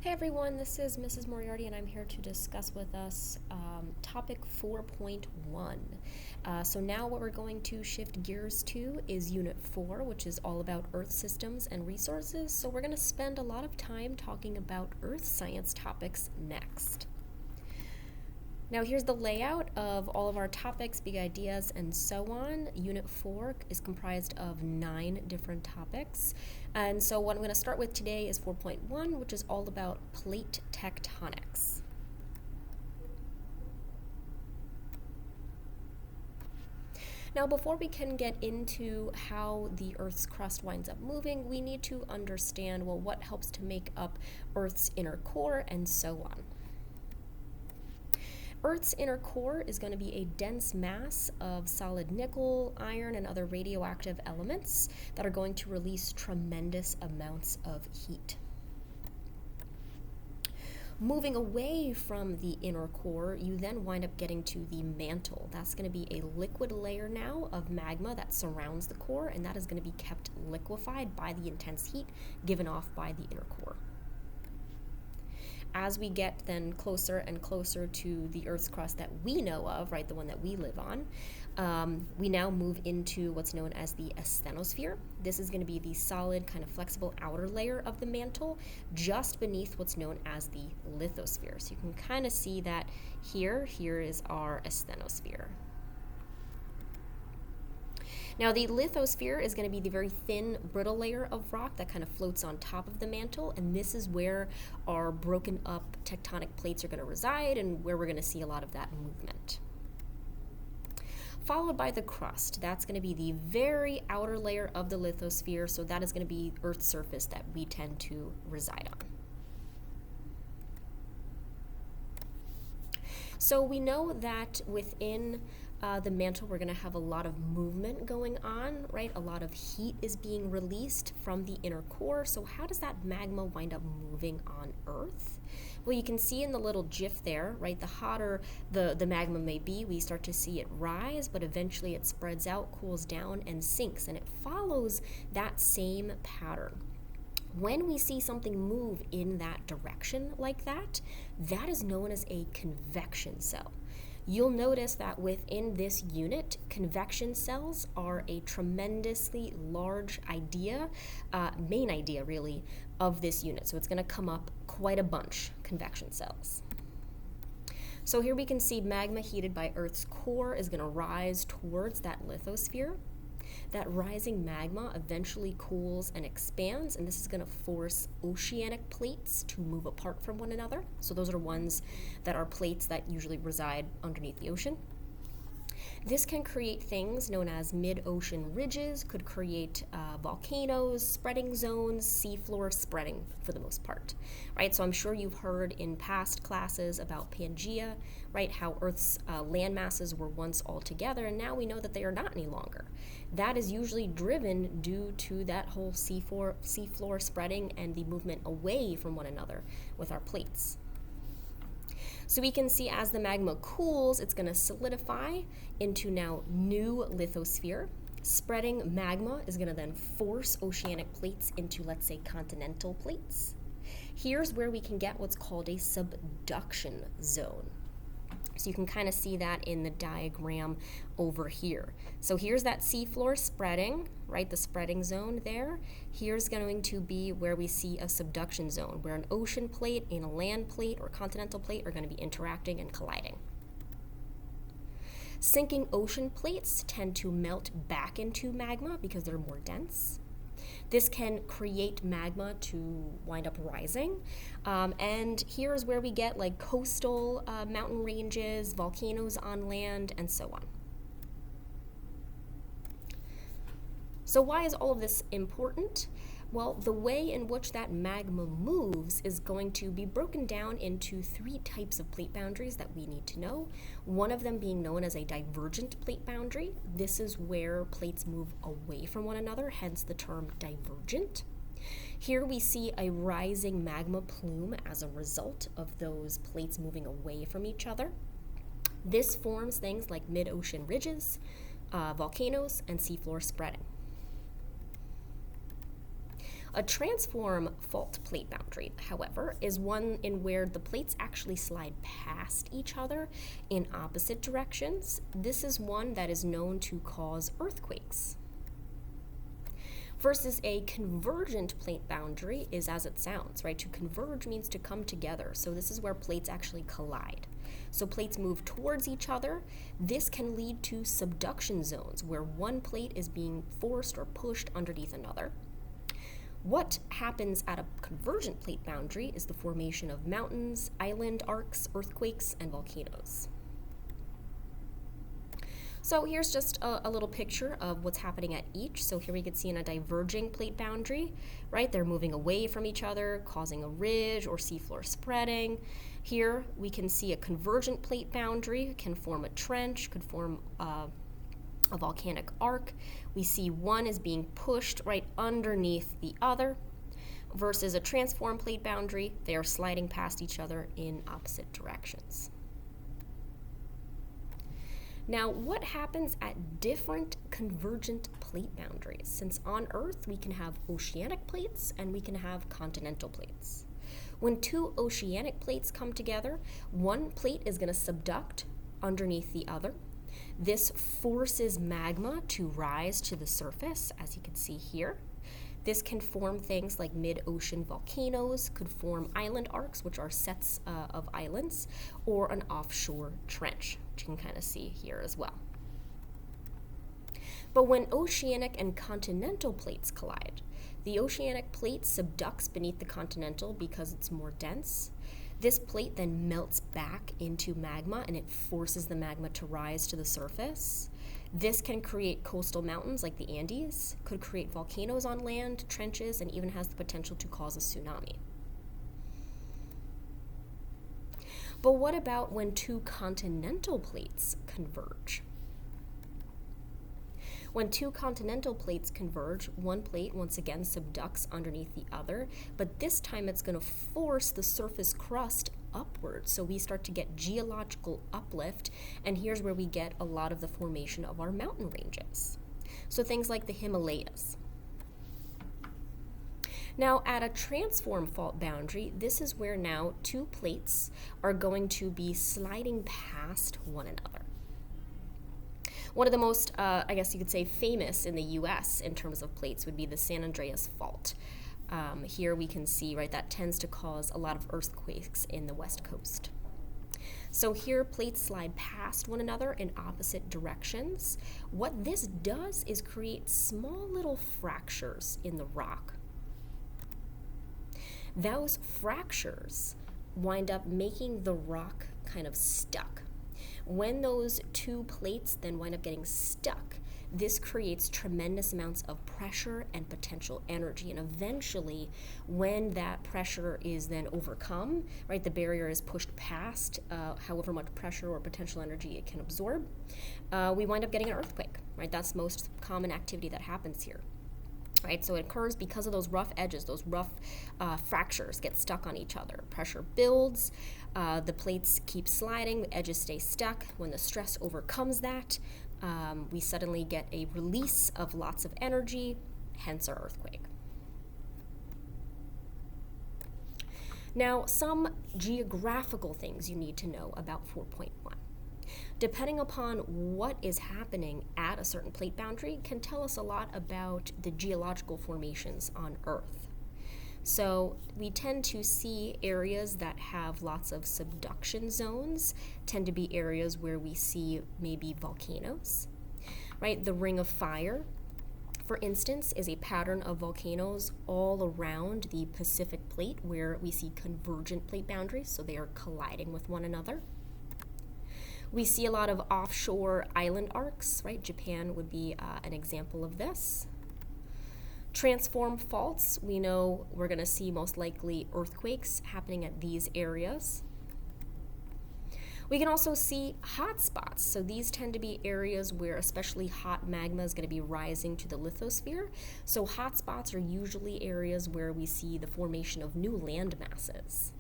Hey everyone, this is Mrs. Moriarty, and I'm here to discuss with us topic 4.1. So now what we're going to shift gears to is Unit 4, which is all about Earth systems and resources. So we're going to spend a lot of time talking about Earth science topics next. Now here's the layout of all of our topics, big ideas, and so on. Unit 4 is comprised of 9 different topics. And so what I'm going to start with today is 4.1, which is all about plate tectonics. Now, before we can get into how the Earth's crust winds up moving, we need to understand, well, what helps to make up Earth's inner core and so on. Earth's inner core is going to be a dense mass of solid nickel, iron, and other radioactive elements that are going to release tremendous amounts of heat. Moving away from the inner core, you then wind up getting to the mantle. That's going to be a liquid layer now of magma that surrounds the core, and that is going to be kept liquefied by the intense heat given off by the inner core. As we get then closer and closer to the Earth's crust that we know of, right, the one that we live on, we now move into what's known as the asthenosphere. This is going to be the solid, kind of flexible outer layer of the mantle, just beneath what's known as the lithosphere. So you can kind of see that here is our asthenosphere. Now, the lithosphere is going to be the very thin, brittle layer of rock that kind of floats on top of the mantle, and this is where our broken up tectonic plates are going to reside and where we're going to see a lot of that movement. Followed by the crust. That's going to be the very outer layer of the lithosphere, so that is going to be Earth's surface that we tend to reside on. So we know that within the mantle, we're going to have a lot of movement going on, right? A lot of heat is being released from the inner core. So how does that magma wind up moving on Earth? Well, you can see in the little GIF there, right? The hotter the magma may be, we start to see it rise, but eventually it spreads out, cools down, and sinks. And it follows that same pattern. When we see something move in that direction like that, that is known as a convection cell. You'll notice that within this unit, convection cells are a tremendously large idea, main idea really, of this unit. So it's going to come up quite a bunch, convection cells. So here we can see magma heated by Earth's core is going to rise towards that lithosphere. That rising magma eventually cools and expands, and this is going to force oceanic plates to move apart from one another. So those are ones that are plates that usually reside underneath the ocean. This can create things known as mid-ocean ridges, could create volcanoes, spreading zones, seafloor spreading for the most part, right? So I'm sure you've heard in past classes about Pangea, right? How Earth's land masses were once all together, and now we know that they are not any longer. That is usually driven due to that whole seafloor spreading and the movement away from one another with our plates. So we can see as the magma cools, it's going to solidify into now new lithosphere. Spreading magma is going to then force oceanic plates into, let's say, continental plates. Here's where we can get what's called a subduction zone. So you can kind of see that in the diagram over here. So here's that seafloor spreading, right, the spreading zone there. Here's going to be where we see a subduction zone, where an ocean plate and a land plate or continental plate are going to be interacting and colliding. Sinking ocean plates tend to melt back into magma because they're more dense. This can create magma to wind up rising. And here's where we get like coastal mountain ranges, volcanoes on land, and so on. So why is all of this important? Well, the way in which that magma moves is going to be broken down into 3 types of plate boundaries that we need to know. One of them being known as a divergent plate boundary. This is where plates move away from one another, hence the term divergent. Here we see a rising magma plume as a result of those plates moving away from each other. This forms things like mid-ocean ridges, volcanoes, and seafloor spreading. A transform fault plate boundary, however, is one in where the plates actually slide past each other in opposite directions. This is one that is known to cause earthquakes. Versus a convergent plate boundary is as it sounds, right? To converge means to come together. So this is where plates actually collide. So plates move towards each other. This can lead to subduction zones where one plate is being forced or pushed underneath another. What happens at a convergent plate boundary is the formation of mountains, island arcs, earthquakes, and volcanoes. So here's just a little picture of what's happening at each. So here we can see in a diverging plate boundary, right? They're moving away from each other, causing a ridge or seafloor spreading. Here we can see a convergent plate boundary can form a trench, could form a volcanic arc. We see one is being pushed right underneath the other. Versus a transform plate boundary, they are sliding past each other in opposite directions. Now, what happens at different convergent plate boundaries? Since on Earth we can have oceanic plates and we can have continental plates. When two oceanic plates come together, one plate is going to subduct underneath the other. This forces magma to rise to the surface, as you can see here. This can form things like mid-ocean volcanoes, could form island arcs, which are sets of islands, or an offshore trench, which you can kind of see here as well. But when oceanic and continental plates collide, the oceanic plate subducts beneath the continental because it's more dense. This plate then melts back into magma and it forces the magma to rise to the surface. This can create coastal mountains like the Andes, could create volcanoes on land, trenches, and even has the potential to cause a tsunami. But what about when two continental plates converge? When two continental plates converge, one plate once again subducts underneath the other, but this time it's going to force the surface crust upward. So we start to get geological uplift, and here's where we get a lot of the formation of our mountain ranges. So things like the Himalayas. Now, at a transform fault boundary, this is where now two plates are going to be sliding past one another. One of the most, I guess you could say, famous in the US in terms of plates would be the San Andreas Fault. Here we can see, right, that tends to cause a lot of earthquakes in the West Coast. So here plates slide past one another in opposite directions. What this does is create small little fractures in the rock. Those fractures wind up making the rock kind of stuck. When those two plates then wind up getting stuck, this creates tremendous amounts of pressure and potential energy. And eventually, when that pressure is then overcome, right, the barrier is pushed past however much pressure or potential energy it can absorb, we wind up getting an earthquake, right? That's the most common activity that happens here. Right, so it occurs because of those rough edges, those rough fractures get stuck on each other. Pressure builds, the plates keep sliding, the edges stay stuck. When the stress overcomes that, we suddenly get a release of lots of energy, hence our earthquake. Now, some geographical things you need to know about 4.1. Depending upon what is happening at a certain plate boundary can tell us a lot about the geological formations on Earth. So we tend to see areas that have lots of subduction zones, tend to be areas where we see maybe volcanoes, right? The Ring of Fire, for instance, is a pattern of volcanoes all around the Pacific Plate where we see convergent plate boundaries, so they are colliding with one another. We see a lot of offshore island arcs, right? Japan would be an example of this. Transform faults, we know we're going to see most likely earthquakes happening at these areas. We can also see hot spots. So these tend to be areas where especially hot magma is going to be rising to the lithosphere. So hot spots are usually areas where we see the formation of new land masses.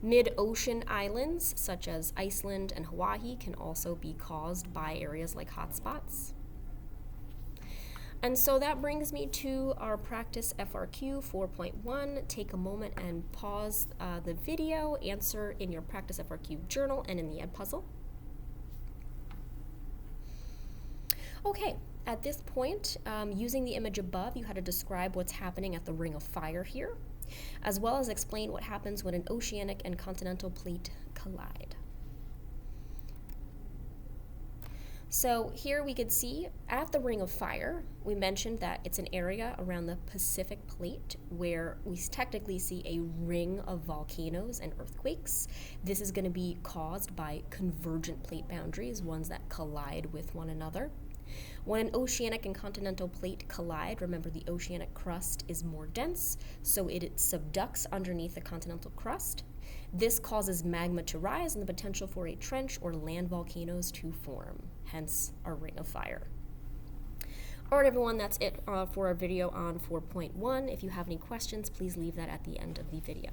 Mid-ocean islands, such as Iceland and Hawaii, can also be caused by areas like hotspots. And so that brings me to our practice FRQ 4.1. Take a moment and pause the video, answer in your practice FRQ journal and in the Edpuzzle. Okay, at this point, using the image above, you had to describe what's happening at the Ring of Fire here, as well as explain what happens when an oceanic and continental plate collide. So here we could see at the Ring of Fire, we mentioned that it's an area around the Pacific Plate where we technically see a ring of volcanoes and earthquakes. This is going to be caused by convergent plate boundaries, ones that collide with one another. When an oceanic and continental plate collide, remember the oceanic crust is more dense, so it subducts underneath the continental crust. This causes magma to rise and the potential for a trench or land volcanoes to form, hence our Ring of Fire. All right, everyone, that's it for our video on 4.1. If you have any questions, please leave that at the end of the video.